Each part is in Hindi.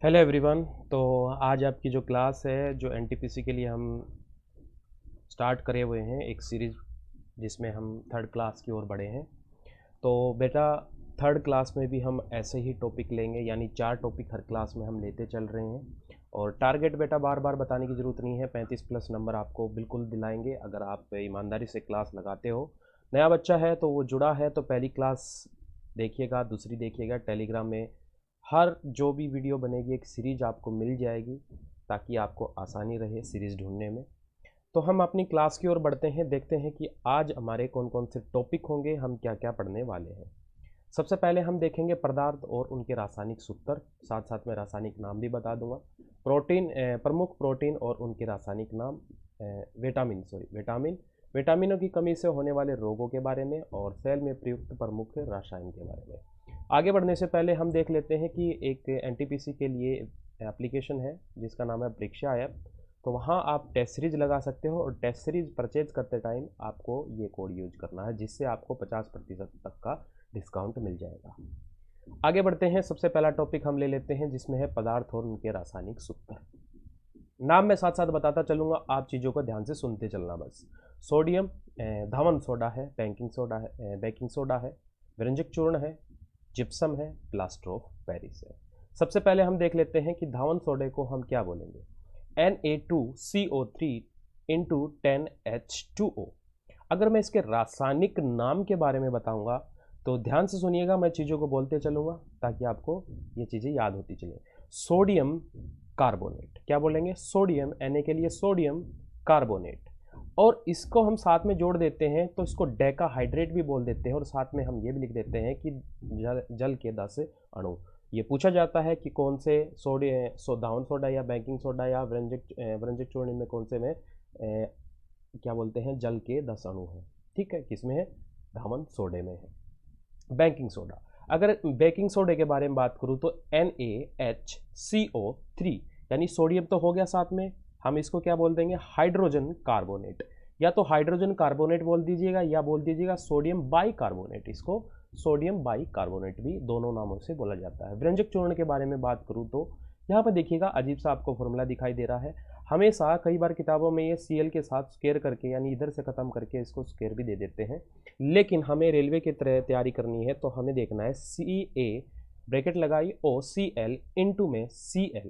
Hello everyone. तो आज आपकी जो क्लास है, जो एनटीपीसी के लिए हम स्टार्ट करे हुए हैं एक सीरीज, जिसमें हम थर्ड क्लास की ओर बढ़े हैं। तो बेटा, थर्ड क्लास में भी हम ऐसे ही टॉपिक लेंगे, यानी 4 टॉपिक हर क्लास में हम लेते चल रहे हैं। और टारगेट बेटा बार बार बताने की ज़रूरत नहीं है, 35 प्लस नंबर आपको बिल्कुल दिलाएंगे अगर आप ईमानदारी से क्लास लगाते हो। नया बच्चा है तो वो जुड़ा है तो पहली क्लास देखिएगा, दूसरी देखिएगा। टेलीग्राम में हर जो भी वीडियो बनेगी एक सीरीज आपको मिल जाएगी, ताकि आपको आसानी रहे सीरीज ढूंढने में। तो हम अपनी क्लास की ओर बढ़ते हैं, देखते हैं कि आज हमारे कौन कौन से टॉपिक होंगे, हम क्या क्या पढ़ने वाले हैं। सबसे पहले हम देखेंगे पदार्थ और उनके रासायनिक सूत्र, साथ साथ में रासायनिक नाम भी बता दूंगा। प्रोटीन, प्रमुख प्रोटीन और उनके रासायनिक नाम। विटामिन, विटामिनों की कमी से होने वाले रोगों के बारे में, और सेल में प्रयुक्त प्रमुख रसायन के बारे में। आगे बढ़ने से पहले हम देख लेते हैं कि एक एनटीपीसी के लिए एप्लीकेशन है जिसका नाम है परीक्षा ऐप। तो वहाँ आप टेस्ट सीरीज लगा सकते हो, और टेस्ट सीरीज परचेज करते टाइम आपको ये कोड यूज करना है, जिससे आपको 50% तक का डिस्काउंट मिल जाएगा। आगे बढ़ते हैं, सबसे पहला टॉपिक हम ले लेते हैं जिसमें है पदार्थ और उनके रासायनिक सूत्र। नाम मैं साथ साथ बताता चलूँगा, आप चीज़ों को ध्यान से सुनते चलना बस। सोडियम धावन सोडा है, बेकिंग सोडा है, व्यंजक चूर्ण है, जिप्सम है, प्लास्टर ऑफ पेरिस है। सबसे पहले हम देख लेते हैं कि धावन सोडे को हम क्या बोलेंगे। Na2CO3 into 10H2O। अगर मैं इसके रासायनिक नाम के बारे में बताऊंगा तो ध्यान से सुनिएगा, मैं चीज़ों को बोलते चलूंगा ताकि आपको ये चीज़ें याद होती चले। सोडियम कार्बोनेट, क्या बोलेंगे? सोडियम, Na के लिए सोडियम कार्बोनेट। और इसको हम साथ में जोड़ देते हैं तो इसको डेकाहाइड्रेट भी बोल देते हैं, और साथ में हम ये भी लिख देते हैं कि जल के 10 अणु। ये पूछा जाता है कि कौन से धावन सोडा या बेकिंग सोडा या व्यंजक चूर्ण में कौन से में क्या बोलते हैं, जल के 10 अणु हैं। ठीक है, किसमें है? धावन सोडे में है। बेकिंग सोडा, अगर बेकिंग सोडे के बारे में बात करूँ तो NaHCO3, यानी सोडियम तो हो गया, साथ में हम इसको क्या बोल देंगे? Hydrogen carbonate. या तो हाइड्रोजन कार्बोनेट बोल दीजिएगा या बोल दीजिएगा सोडियम बाइकार्बोनेट। इसको सोडियम बाइकार्बोनेट भी दोनों नामों से बोला जाता है। व्यंजक चूर्ण के बारे में बात करूँ तो यहाँ पर देखिएगा, अजीब सा आपको फॉर्मूला दिखाई दे रहा है। हमेशा कई बार किताबों में ये Cl के साथ स्केयर करके, यानी इधर से ख़त्म करके इसको स्केयर भी दे देते हैं, लेकिन हमें रेलवे की तरह तैयारी करनी है तो हमें देखना है Ca ब्रैकेट लगाई OCl इंटू में Cl।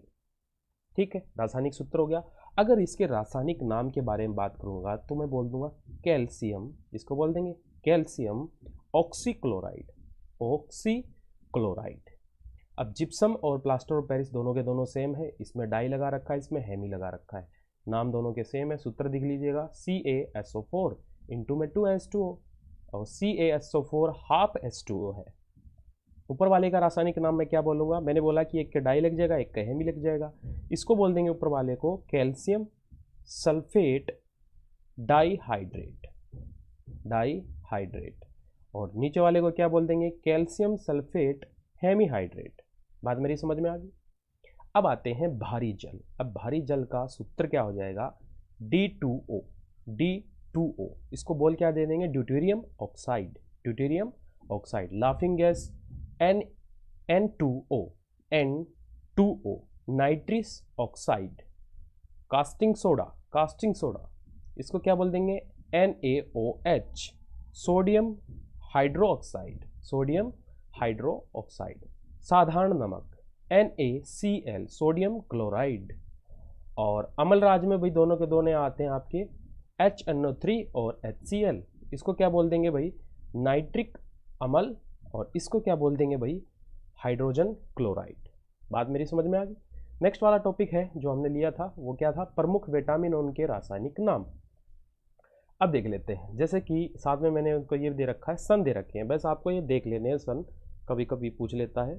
ठीक है, रासायनिक सूत्र हो गया। अगर इसके रासायनिक नाम के बारे में बात करूंगा तो मैं बोल दूंगा कैल्शियम, इसको बोल देंगे कैल्शियम ऑक्सीक्लोराइड, ऑक्सीक्लोराइड। अब जिप्सम और प्लास्टर ऑफ पेरिस दोनों के दोनों सेम है, इसमें डाई लगा रखा है, इसमें हेमी लगा रखा है, नाम दोनों के सेम है। सूत्र दिख लीजिएगा, CaSO4 इंटू में 2H2O, और CaSO4 हाफ H2O है। ऊपर वाले का रासायनिक नाम मैं क्या बोलूँगा? मैंने बोला कि एक का डाई लग जाएगा, एक का हेमी लग जाएगा। इसको बोल देंगे ऊपर वाले को कैल्शियम सल्फेट डाईहाइड्रेट, डाईहाइड्रेट। और नीचे वाले को क्या बोल देंगे? Calcium sulphate hemihydrate. बात मेरी समझ में आ गई? अब आते हैं भारी जल। अब भारी जल का सूत्र क्या हो जाएगा? D2O, D2O। इसको बोल क्या दे देंगे? Deuterium oxide, deuterium oxide. Laughing gas N2O, N2O। Nitrous oxide, caustic soda, caustic soda, इसको क्या बोल देंगे? NaOH। Sodium hydroxide, sodium hydroxide. साधारण नमक NaCl, सोडियम क्लोराइड। और अम्ल राज में भाई दोनों के दोनों आते हैं आपके HNO3 और HCl। इसको क्या बोल देंगे भाई? नाइट्रिक अम्ल। और इसको क्या बोल देंगे भाई? Hydrogen chloride. बात मेरी समझ में आ गई? नेक्स्ट वाला टॉपिक है जो हमने लिया था, वो क्या था? प्रमुख विटामिन और उनके रासायनिक नाम। अब देख लेते हैं, जैसे कि साथ में मैंने उनको ये दे रखा है, सन दे रखे हैं, बस आपको ये देख लेने हैं। सन कभी कभी पूछ लेता है।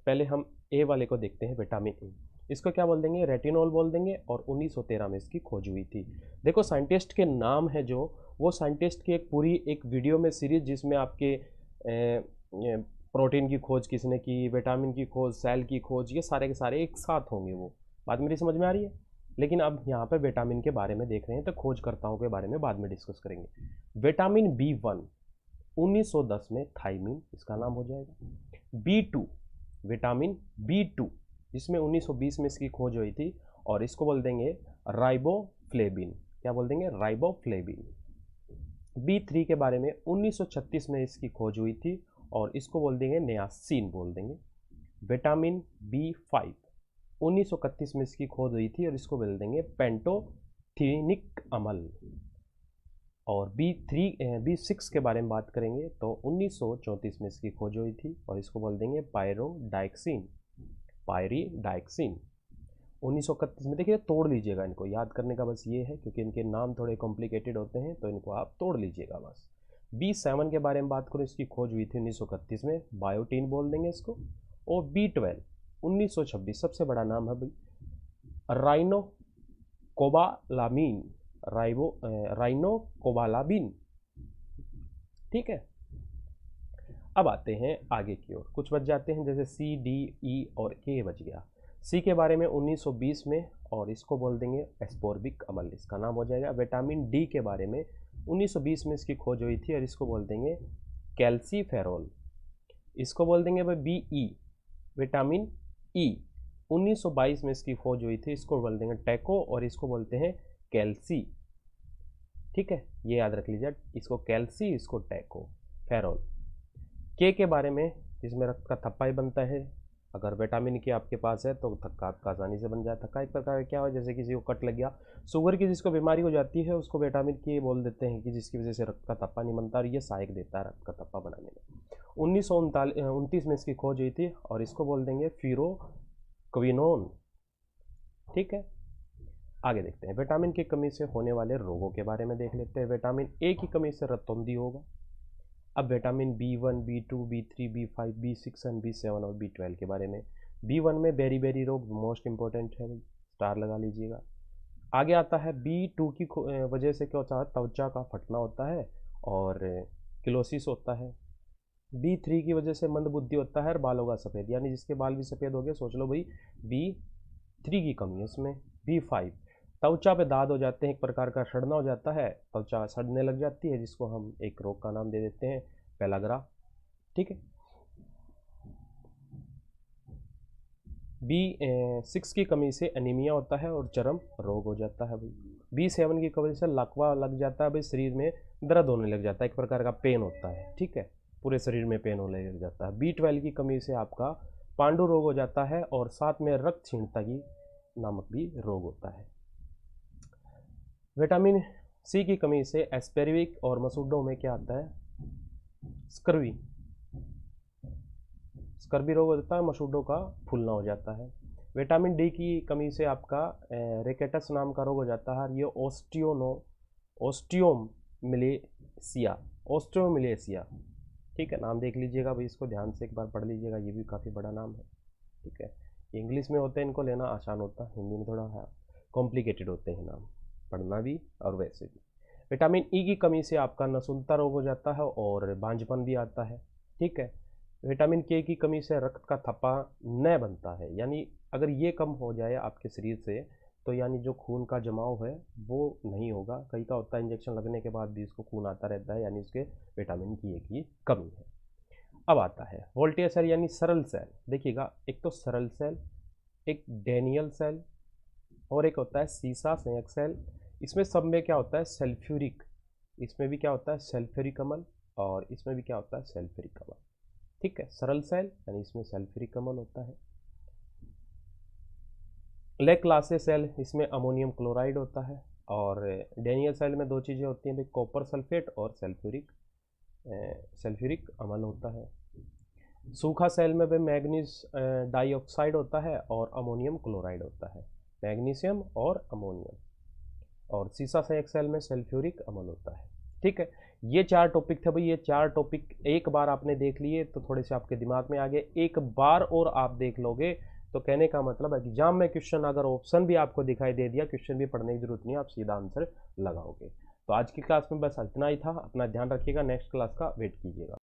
पहले हम ए वाले को देखते हैं, विटामिन ए। इसको क्या बोल देंगे? रेटिनॉल बोल देंगे, और 1913 में इसकी खोज हुई थी। देखो, साइंटिस्ट के नाम है जो, वो साइंटिस्ट की एक पूरी एक वीडियो में सीरीज, जिसमें आपके प्रोटीन की खोज किसने की, विटामिन की खोज, सेल की खोज, ये सारे के सारे एक साथ होंगे वो। बात मेरी समझ में आ रही है? लेकिन अब यहाँ पर विटामिन के बारे में देख रहे हैं तो खोजकर्ताओं के बारे में बाद में डिस्कस करेंगे। विटामिन B1 1910 में थाइमिन, इसका नाम हो जाएगा। B2, विटामिन B2 जिसमें 1920 में इसकी खोज हुई थी, और इसको बोल देंगे राइबोफ्लेविन। क्या बोल देंगे? राइबोफ्लेविन। B3 के बारे में 1936 में इसकी खोज हुई थी, और इसको बोल देंगे नियासिन बोल देंगे। विटामिन B5 1931 में इसकी खोज हुई थी, और इसको बोल देंगे पेंटोथेनिक अम्ल। और B6 के बारे में बात करेंगे तो 1934 में इसकी खोज हुई थी, और इसको बोल देंगे पायरीडाइक्सिन। 1931 में। देखिए तोड़ लीजिएगा, इनको याद करने का बस ये है, क्योंकि इनके नाम थोड़े कॉम्प्लिकेटेड होते हैं, तो इनको आप तोड़ लीजिएगा बस। B7 के बारे में बात करूँ, इसकी खोज हुई थी 1931 में, बायोटीन बोल देंगे इसको। और B12 1926, सबसे बड़ा नाम है भाई, राइनोकोबालामिन। राइनोकोबालामिन। ठीक है, अब आते हैं आगे की ओर, कुछ बच जाते हैं, जैसे C, D, E और K बच गया। C के बारे में 1920 में, और इसको बोल देंगे एस्कोर्बिक अम्ल, इसका नाम हो जाएगा। विटामिन D के बारे में 1920 में इसकी खोज हुई थी, और इसको बोल देंगे कैल्सीफेरोल। इसको बोल देंगे भाई BE, विटामिन E। 1922 में इसकी खोज हुई थी, इसको बोल देंगे टैको, और इसको बोलते हैं कैल्सी। ठीक है, ये याद रख लीजिए, इसको कैल्सी, इसको टैको फेरोल। के के बारे में, जिसमें रक्त का थप्पा ही बनता है, अगर विटामिन के आपके पास है तो थक्का आपका आसानी से बन जाए। थक्का एक प्रकार क्या हो, जैसे किसी को कट लग गया, शुगर की जिसको बीमारी हो जाती है उसको विटामिन के बोल देते हैं, कि जिसकी वजह से रक्त का थप्पा नहीं बनता, और ये सहायक देता है रक्त का थप्पा बनाने में। 1929 में इसकी खोज हुई थी, और इसको बोल देंगे फ्यूरोक्विनोन। ठीक है, आगे देखते हैं, विटामिन की कमी से होने वाले रोगों के बारे में देख लेते हैं। विटामिन ए की कमी से रक्तौंधी होगा। अब vitamin B1, B2, B3, B5, B6 and B7 और B12 के बारे में। B1 में बेरी रोग मोस्ट इंपॉर्टेंट है, स्टार लगा लीजिएगा। आगे आता है B2 की वजह से क्या होता है, त्वचा का फटना होता है और किलोसिस होता है। B3 की वजह से मंदबुद्धि होता है और बालों का सफ़ेद, यानी जिसके बाल भी सफ़ेद हो गए सोच लो भाई B3 की कमी है इसमें। B5 त्वचा पे दाद हो जाते हैं, एक प्रकार का सड़ना हो जाता है, त्वचा सड़ने लग जाती है, जिसको हम एक रोग का नाम दे देते हैं पेलाग्रा। ठीक है, B6 की कमी से एनीमिया होता है और चर्म रोग हो जाता है भाई। B7 की कमी से लकवा लग जाता है भाई, शरीर में दर्द होने लग जाता है, एक प्रकार का पेन होता है। ठीक है, पूरे शरीर में पेन होने लग जाता है। B12 की कमी से आपका पांडु रोग हो जाता है, और साथ में रक्त क्षीणता की नामक भी रोग होता है। विटामिन सी की कमी से एस्पेरिक और मसूडों में क्या आता है, स्कर्वी रोग होता है, मसूडों का फूलना हो जाता है। विटामिन डी की कमी से आपका रिकेटस नाम का रोग हो जाता है, ये ओस्टियोमिलेसिया। ठीक है, नाम देख लीजिएगा भाई, इसको ध्यान से एक बार पढ़ लीजिएगा, ये भी काफ़ी बड़ा नाम है। ठीक है, इंग्लिश में होते हैं, इनको लेना आसान होता है, हिंदी में थोड़ा कॉम्प्लिकेटेड होते हैं नाम, पढ़ना भी और वैसे भी। विटामिन ई की कमी से आपका नसुलता रोग हो जाता है और बांझपन भी आता है। ठीक है, विटामिन के की कमी से रक्त का थप्पा न बनता है, यानी अगर ये कम हो जाए आपके शरीर से तो यानी जो खून का जमाव है वो नहीं होगा। कई का होता है इंजेक्शन लगने के बाद भी इसको खून आता रहता है, यानी उसके विटामिन की कमी है। अब आता है वोल्टेयर सेल यानी सरल सेल। देखिएगा, एक तो सरल सेल, एक डेनियल सेल, और एक होता है सीसा संयुक्त सेल। इसमें सब में क्या होता है, सल्फ्यूरिक, इसमें भी क्या होता है सल्फ्यूरिक अम्ल, और इसमें भी क्या होता है सल्फ्यूरिक अम्ल। ठीक है, सरल सेल यानी इसमें सल्फ्यूरिक अम्ल होता है। लेक्लासे सेल, इसमें अमोनियम क्लोराइड होता है। और डेनियल सेल में दो चीज़ें होती हैं भाई, कॉपर सल्फेट और सल्फ्यूरिक अम्ल होता है। सूखा सेल में भाई मैग्नीज डाइऑक्साइड होता है और अमोनियम क्लोराइड होता है, मैग्नीशियम और अमोनियम। और सीसा संयुक्त सेल में सल्फ्यूरिक अम्ल होता है। ठीक है, ये 4 टॉपिक थे भाई, ये 4 टॉपिक एक बार आपने देख लिए तो थोड़े से आपके दिमाग में आ गए, एक बार और आप देख लोगे तो कहने का मतलब है एग्जाम में क्वेश्चन अगर ऑप्शन भी आपको दिखाई दे दिया, क्वेश्चन भी पढ़ने की जरूरत नहीं, आप सीधा आंसर लगाओगे। तो आज की क्लास में बस इतना ही था, अपना ध्यान रखिएगा, नेक्स्ट क्लास का वेट कीजिएगा।